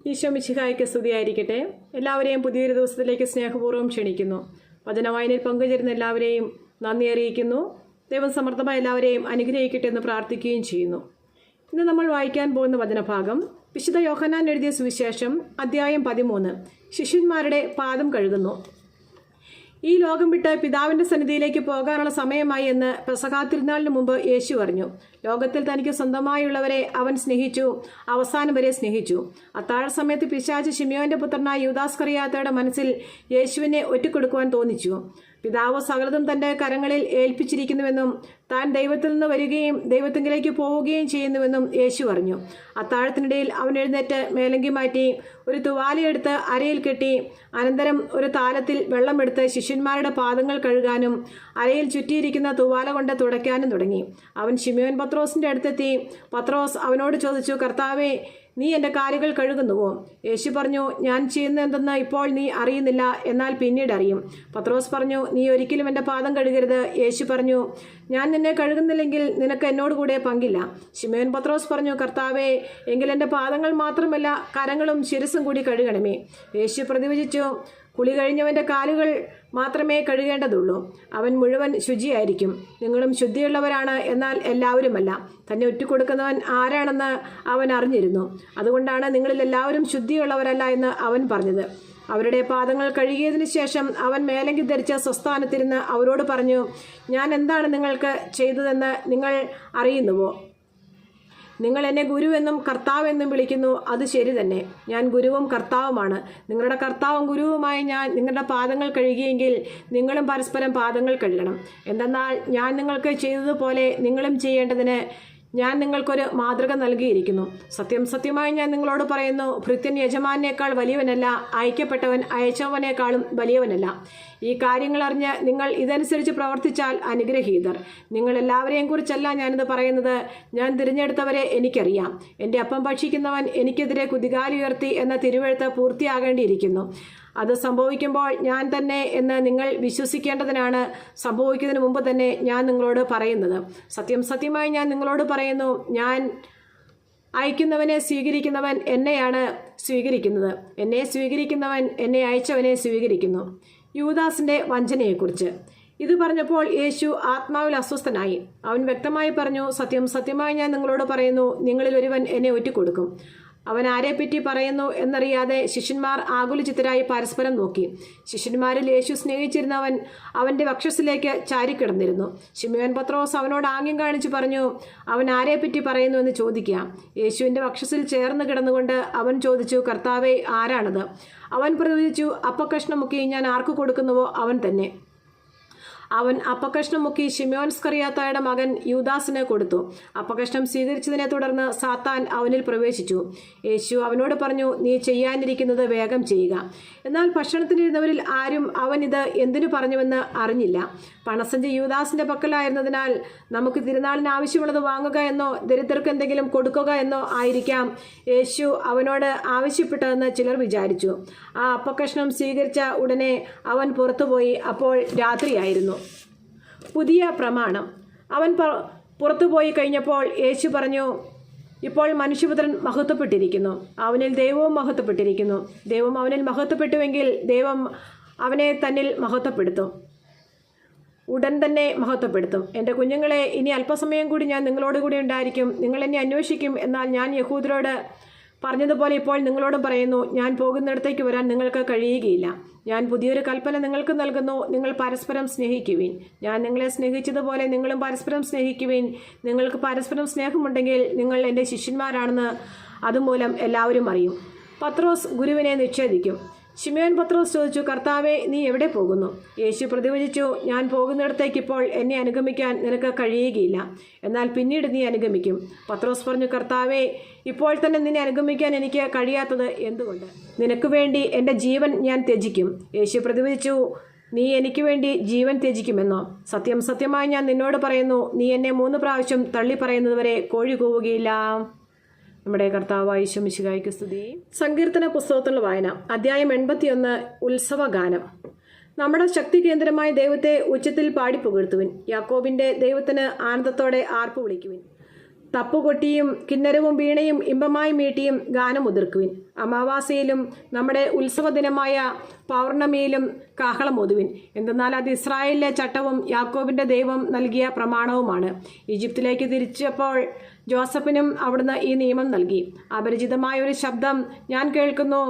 ഈശോ മിശിഹായ്ക്ക് സ്തുതിയായിരിക്കട്ടെ. എല്ലാവരെയും പുതിയൊരു ദിവസത്തിലേക്ക് സ്നേഹപൂർവ്വം ക്ഷണിക്കുന്നു. വചനവായനയിൽ പങ്കുചേരുന്ന എല്ലാവരെയും നന്ദി അറിയിക്കുന്നു. ദൈവം സമർത്ഥമായി എല്ലാവരെയും അനുഗ്രഹിക്കട്ടെ എന്ന് പ്രാർത്ഥിക്കുകയും ചെയ്യുന്നു. ഇന്ന് നമ്മൾ വായിക്കാൻ പോകുന്ന വചനഭാഗം വിശുദ്ധ യോഹന്നാൻ എഴുതിയ സുവിശേഷം അധ്യായം 13. ശിഷ്യന്മാരുടെ പാദം കഴുകുന്നു. ഈ ലോകം വിട്ട് പിതാവിൻ്റെ സന്നിധിയിലേക്ക് പോകാനുള്ള സമയമായി എന്ന് പെസഹാ തിരുനാളിന് മുമ്പ് യേശു പറഞ്ഞു. ലോകത്തിൽ തനിക്ക് സ്വന്തമായുള്ളവരെ അവൻ സ്നേഹിച്ചു, അവസാനം വരെ സ്നേഹിച്ചു. അത്താഴ സമയത്ത് പിശാച് ശിമിയോന്റെ പുത്രനായ യൂദാസ്കറിയാത്തയുടെ മനസ്സിൽ യേശുവിനെ ഒറ്റിക്കൊടുക്കുവാൻ തോന്നിച്ചു. പിതാവ് സകലതും തൻ്റെ കരങ്ങളിൽ ഏൽപ്പിച്ചിരിക്കുന്നുവെന്നും താൻ ദൈവത്തിൽ നിന്ന് വരികയും ദൈവത്തിങ്കിലേക്ക് പോവുകയും ചെയ്യുന്നുവെന്നും യേശു പറഞ്ഞു. അത്താഴത്തിനിടയിൽ അവൻ എഴുന്നേറ്റ് മേലങ്കി മാറ്റി ഒരു തുവാലയെടുത്ത് അരയിൽ കെട്ടി അനന്തരം ഒരു താലത്തിൽ വെള്ളമെടുത്ത് ശിഷ്യന്മാരുടെ പാദങ്ങൾ കഴുകാനും അരയിൽ ചുറ്റിയിരിക്കുന്ന തുവാല കൊണ്ട് തുടയ്ക്കാനും തുടങ്ങി. അവൻ ശിമിയോൻ പത്രോസിൻ്റെ അടുത്തെത്തി. പത്രോസ് അവനോട് ചോദിച്ചു, കർത്താവേ, നീ എൻ്റെ കാലുകൾ കഴുകുന്നുവോ? യേശു പറഞ്ഞു, ഞാൻ ചെയ്യുന്നതെന്തെന്ന് ഇപ്പോൾ നീ അറിയുന്നില്ല, എന്നാൽ പിന്നീട് അറിയും. പത്രോസ് പറഞ്ഞു, നീ ഒരിക്കലും എൻ്റെ പാദം കഴുകരുത്. യേശു പറഞ്ഞു, ഞാൻ നിന്നെ കഴുകുന്നില്ലെങ്കിൽ നിനക്ക് എന്നോട് കൂടെ പങ്കില്ല. ശിമോൻ പത്രോസ് പറഞ്ഞു, കർത്താവേ, എങ്കിൽ എൻ്റെ പാദങ്ങൾ മാത്രമല്ല കരങ്ങളും ശിരസും കൂടി കഴുകണമേ. യേശു പ്രതിവചിച്ചു, കുളി കഴിഞ്ഞവൻ്റെ കാലുകൾ മാത്രമേ കഴുകേണ്ടതുള്ളൂ, അവൻ മുഴുവൻ ശുചിയായിരിക്കും. നിങ്ങളും ശുദ്ധിയുള്ളവരാണ്, എന്നാൽ എല്ലാവരുമല്ല. തന്നെ ഒറ്റിക്കൊടുക്കുന്നവൻ ആരാണെന്ന് അവൻ അറിഞ്ഞിരുന്നു. അതുകൊണ്ടാണ് നിങ്ങളിൽ എല്ലാവരും ശുദ്ധിയുള്ളവരല്ല എന്ന് അവൻ പറഞ്ഞത്. അവരുടെ പാദങ്ങൾ കഴുകിയതിന് ശേഷം അവൻ മേലങ്കി ധരിച്ച സ്വസ്ഥാനത്തിരുന്ന് അവരോട് പറഞ്ഞു, ഞാൻ എന്താണ് നിങ്ങൾക്ക് ചെയ്തതെന്ന് നിങ്ങൾ അറിയുന്നുവോ? നിങ്ങൾ എന്നെ ഗുരുവെന്നും കർത്താവെന്നും വിളിക്കുന്നു. അത് ശരി തന്നെ, ഞാൻ ഗുരുവും കർത്താവുമാണ്. നിങ്ങളുടെ കർത്താവും ഗുരുവുമായി ഞാൻ നിങ്ങളുടെ പാദങ്ങൾ കഴുകിയെങ്കിൽ നിങ്ങളും പരസ്പരം പാദങ്ങൾ കഴുകണം. എന്തെന്നാൽ ഞാൻ നിങ്ങൾക്ക് ചെയ്തതുപോലെ നിങ്ങളും ചെയ്യേണ്ടതിന് ഞാൻ നിങ്ങൾക്കൊരു മാതൃക നൽകിയിരിക്കുന്നു. സത്യം സത്യമായി ഞാൻ നിങ്ങളോട് പറയുന്നു, ഭൃത്യൻ യജമാനേക്കാൾ വലിയവനല്ല, അയക്കപ്പെട്ടവൻ അയച്ചവനേക്കാളും വലിയവനല്ല. ഈ കാര്യങ്ങൾ അറിഞ്ഞ് നിങ്ങൾ ഇതനുസരിച്ച് പ്രവർത്തിച്ചാൽ അനുഗ്രഹീതർ. നിങ്ങൾ എല്ലാവരെയും കുറിച്ചല്ല ഞാനിത് പറയുന്നത്. ഞാൻ തിരഞ്ഞെടുത്തവരെ എനിക്കറിയാം. എൻ്റെ അപ്പം ഭക്ഷിക്കുന്നവൻ എനിക്കെതിരെ കുതികാലി ഉയർത്തി എന്ന തിരുവെഴുത്ത് പൂർത്തിയാകേണ്ടിയിരിക്കുന്നു. അത് സംഭവിക്കുമ്പോൾ ഞാൻ തന്നെ എന്ന് നിങ്ങൾ വിശ്വസിക്കേണ്ടതിനാണ് സംഭവിക്കുന്നതിന് മുമ്പ് തന്നെ ഞാൻ നിങ്ങളോട് പറയുന്നത്. സത്യം സത്യമായി ഞാൻ നിങ്ങളോട് പറയുന്നു, ഞാൻ അയക്കുന്നവനെ സ്വീകരിക്കുന്നവൻ എന്നെയാണ് സ്വീകരിക്കുന്നത്. എന്നെ സ്വീകരിക്കുന്നവൻ എന്നെ അയച്ചവനെ സ്വീകരിക്കുന്നു. യൂദാസിൻ്റെ വഞ്ചനയെക്കുറിച്ച് ഇത് പറഞ്ഞപ്പോൾ യേശു ആത്മാവിൽ അസ്വസ്ഥനായി. അവൻ വ്യക്തമായി പറഞ്ഞു, സത്യം സത്യമായി ഞാൻ നിങ്ങളോട് പറയുന്നു, നിങ്ങളിൽ ഒരുവൻ എന്നെ ഒറ്റിക്കൊടുക്കും. അവൻ ആരെപ്പറ്റി പറയുന്നു എന്നറിയാതെ ശിഷ്യന്മാർ ആകുലചിത്തരായി പരസ്പരം നോക്കി. ശിഷ്യന്മാരിൽ യേശു സ്നേഹിച്ചിരുന്നവൻ അവൻ്റെ വക്ഷസ്സിലേക്ക് ചാരിക്കിടന്നിരുന്നു. ശിമയോൻ പത്രോസ് അവനോട് ആംഗ്യം കാണിച്ചു പറഞ്ഞു, അവൻ ആരെപ്പറ്റി പറയുന്നു എന്ന് ചോദിക്കാം. യേശുവിൻ്റെ വക്ഷസ്സിൽ ചേർന്ന് കിടന്നുകൊണ്ട് അവൻ ചോദിച്ചു, കർത്താവേ, ആരാണത്? അവൻ പ്രതിവചിച്ചു, അപ്പക്കഷ്ണം മുക്കി ഞാൻ ആർക്ക് കൊടുക്കുന്നുവോ അവൻ തന്നെ. അവൻ അപ്പക്കഷ്ണം മുക്കി ശിമയോൻ സ്കറിയാത്തായുടെ മകൻ യൂദാസിന് കൊടുത്തു. അപ്പക്കഷ്ണം സ്വീകരിച്ചതിനെ തുടർന്ന് സാത്താൻ അവനിൽ പ്രവേശിച്ചു. യേശു അവനോട് പറഞ്ഞു, നീ ചെയ്യാനിരിക്കുന്നത് വേഗം ചെയ്യുക. എന്നാൽ ഭക്ഷണത്തിനിരുന്നവരിൽ ആരും അവൻ ഇത് എന്തിനു പറഞ്ഞുവെന്ന് അറിഞ്ഞില്ല. പണസഞ്ചി യൂദാസിന്റെ പക്കലായിരുന്നതിനാൽ നമുക്ക് തിരുനാളിന് ആവശ്യമുള്ളത് വാങ്ങുക എന്നോ ദരിദ്രർക്ക് എന്തെങ്കിലും കൊടുക്കുക എന്നോ ആയിരിക്കാം യേശു അവനോട് ആവശ്യപ്പെട്ടതെന്ന് ചിലർ വിചാരിച്ചു. ആ അപ്പക്കഷ്ണം സ്വീകരിച്ച ഉടനെ അവൻ പുറത്തുപോയി. അപ്പോൾ രാത്രിയായിരുന്നു. പുതിയ പ്രമാണം. അവൻ പുറത്തുപോയി കഴിഞ്ഞപ്പോൾ യേശു പറഞ്ഞു, ഇപ്പോൾ മനുഷ്യപുത്രൻ മഹത്വപ്പെട്ടിരിക്കുന്നു, അവനിൽ ദൈവവും മഹത്വപ്പെട്ടിരിക്കുന്നു. ദൈവം അവനിൽ മഹത്വപ്പെട്ടുവെങ്കിൽ ദൈവം അവനെ തന്നിൽ മഹത്വപ്പെടുത്തും, ഉടൻ തന്നെ മഹത്വപ്പെടുത്തും. എൻ്റെ കുഞ്ഞുങ്ങളെ, ഇനി അല്പസമയം കൂടി ഞാൻ നിങ്ങളോട് കൂടി ഉണ്ടായിരിക്കും. നിങ്ങൾ എന്നെ അന്വേഷിക്കും. എന്നാൽ ഞാൻ യഹൂദരോട് പറഞ്ഞതുപോലെ ഇപ്പോൾ നിങ്ങളോടും പറയുന്നു, ഞാൻ പോകുന്നിടത്തേക്ക് വരാൻ നിങ്ങൾക്ക് കഴിയുകയില്ല. ഞാൻ പുതിയൊരു കൽപ്പന നിങ്ങൾക്ക് നൽകുന്നു, നിങ്ങൾ പരസ്പരം സ്നേഹിക്കുവിൻ. ഞാൻ നിങ്ങളെ സ്നേഹിച്ചതുപോലെ നിങ്ങളും പരസ്പരം സ്നേഹിക്കുവിൻ. നിങ്ങൾക്ക് പരസ്പരം സ്നേഹമുണ്ടെങ്കിൽ നിങ്ങൾ എൻ്റെ ശിഷ്യന്മാരാണെന്ന് അതുമൂലം എല്ലാവരും അറിയും. പത്രോസ് ഗുരുവിനെ നിഷേധിക്കും. ശിമയോൻ പത്രോസ് ചോദിച്ചു, കർത്താവേ, നീ എവിടെ പോകുന്നു? യേശു പ്രതിവചിച്ചു, ഞാൻ പോകുന്നിടത്തേക്ക് ഇപ്പോൾ എന്നെ അനുഗമിക്കാൻ നിനക്ക് കഴിയുകയില്ല, എന്നാൽ പിന്നീട് നീ അനുഗമിക്കും. പത്രോസ് പറഞ്ഞു, കർത്താവേ, ഇപ്പോൾ തന്നെ നിന്നെ അനുഗമിക്കാൻ എനിക്ക് കഴിയാത്തത് എന്തുകൊണ്ട്? നിനക്ക് വേണ്ടി എൻ്റെ ജീവൻ ഞാൻ ത്യജിക്കും. യേശു പ്രതിവചിച്ചു, നീ എനിക്ക് വേണ്ടി ജീവൻ ത്യജിക്കുമെന്നോ? സത്യം സത്യമായി ഞാൻ നിന്നോട് പറയുന്നു, നീ എന്നെ 3 പ്രാവശ്യം തള്ളി പറയുന്നതുവരെ കോഴി കൂവുകയില്ല. നമ്മുടെ കർത്താവായ ഈശോ മിശിഹായ്ക്ക് സ്തുതി. സങ്കീർത്തന പുസ്തകത്തിലുള്ള വായന, അധ്യായം 81. ഉത്സവഗാനം. നമ്മുടെ ശക്തി കേന്ദ്രമായ ദൈവത്തെ ഉച്ചത്തിൽ പാടിപ്പുകഴ്ത്തുവിൻ. യാക്കോബിൻ്റെ ദൈവത്തിന് ആനന്ദത്തോടെ ആർപ്പ് വിളിക്കുവിൻ. തപ്പുകൊട്ടിയും കിന്നരവും വീണയും ഇമ്പമായി മീട്ടിയും ഗാനമുതിർക്കുവിൻ. അമാവാസിയിലും നമ്മുടെ ഉത്സവ ദിനമായ പൗർണമിയിലും കാഹളമോതുവിൻ. എന്തെന്നാൽ അത് ഇസ്രായേലിലെ ചട്ടവും യാക്കോബിൻ്റെ ദൈവം നൽകിയ പ്രമാണവുമാണ്. ഈജിപ്തിലേക്ക് തിരിച്ചപ്പോൾ ജോസഫിനും അവിടുന്ന് ഈ നിയമം നൽകി. അപരിചിതമായ ഒരു ശബ്ദം ഞാൻ കേൾക്കുന്നു.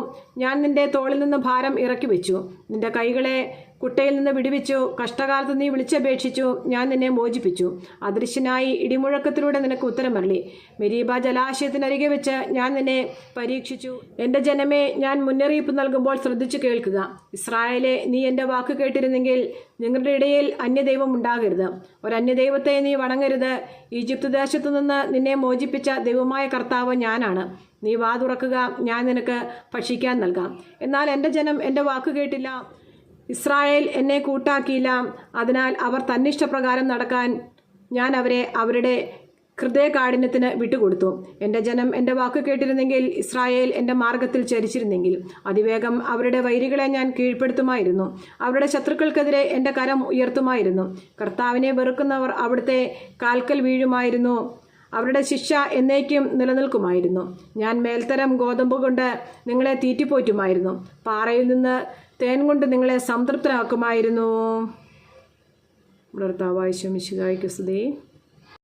ഞാൻ നിന്റെ തോളിൽ നിന്ന് ഭാരം ഇറക്കി വെച്ചു. നിന്റെ കൈകളെ കുട്ടയിൽ നിന്ന് വിടുവിച്ചു. കഷ്ടകാലത്ത് നീ വിളിച്ചപേക്ഷിച്ചു. ഞാൻ നിന്നെ മോചിപ്പിച്ചു. അദൃശ്യനായി ഇടിമുഴക്കത്തിലൂടെ നിനക്ക് ഉത്തരമരളി. മെരീബ ജലാശയത്തിനരികെ വെച്ച് ഞാൻ നിന്നെ പരീക്ഷിച്ചു. എൻ്റെ ജനമേ, ഞാൻ മുന്നറിയിപ്പ് നൽകുമ്പോൾ ശ്രദ്ധിച്ചു കേൾക്കുക. ഇസ്രായേലെ, നീ എൻ്റെ വാക്ക് കേട്ടിരുന്നെങ്കിൽ നിങ്ങളുടെ ഇടയിൽ അന്യദൈവം ഉണ്ടാകരുത്. ഒരന്യദൈവത്തെ നീ വണങ്ങരുത്. ഈജിപ്ത് ദേശത്തു നിന്ന് നിന്നെ മോചിപ്പിച്ച ദൈവമായ കർത്താവ് ഞാനാണ്. നീ വാ തുറക്കുക, ഞാൻ നിനക്ക് ഭക്ഷിക്കാൻ നൽകാം. എന്നാൽ എൻ്റെ ജനം എൻ്റെ വാക്ക് കേട്ടില്ല. ഇസ്രായേൽ എന്നെ കൂട്ടാക്കിയില്ല. അതിനാൽ അവർ തന്നിഷ്ടപ്രകാരം നടക്കാൻ ഞാൻ അവരെ അവരുടെ ഹൃദയകാഠിന്യത്തിന് വിട്ടുകൊടുത്തു. എൻ്റെ ജനം എൻ്റെ വാക്ക് കേട്ടിരുന്നെങ്കിൽ, ഇസ്രായേൽ എൻ്റെ മാർഗത്തിൽ ചരിച്ചിരുന്നെങ്കിൽ, അതിവേഗം അവരുടെ വൈരികളെ ഞാൻ കീഴ്പ്പെടുത്തുമായിരുന്നു. അവരുടെ ശത്രുക്കൾക്കെതിരെ എൻ്റെ കരം ഉയർത്തുമായിരുന്നു. കർത്താവിനെ വെറുക്കുന്നവർ അവിടുത്തെ കാൽക്കൽ വീഴുമായിരുന്നു. അവരുടെ ശിക്ഷ എന്നേക്കും നിലനിൽക്കുമായിരുന്നു. ഞാൻ മേൽത്തരം ഗോതമ്പ് കൊണ്ട് നിങ്ങളെ തീറ്റിപ്പോറ്റുമായിരുന്നു. പാറയിൽ നിന്ന് തേൻ കൊണ്ട് നിങ്ങളെ സംതൃപ്തരാക്കുമായിരുന്നു. കർത്താവായ ഈശോ മിശിഹായ്ക്ക് സ്തുതി.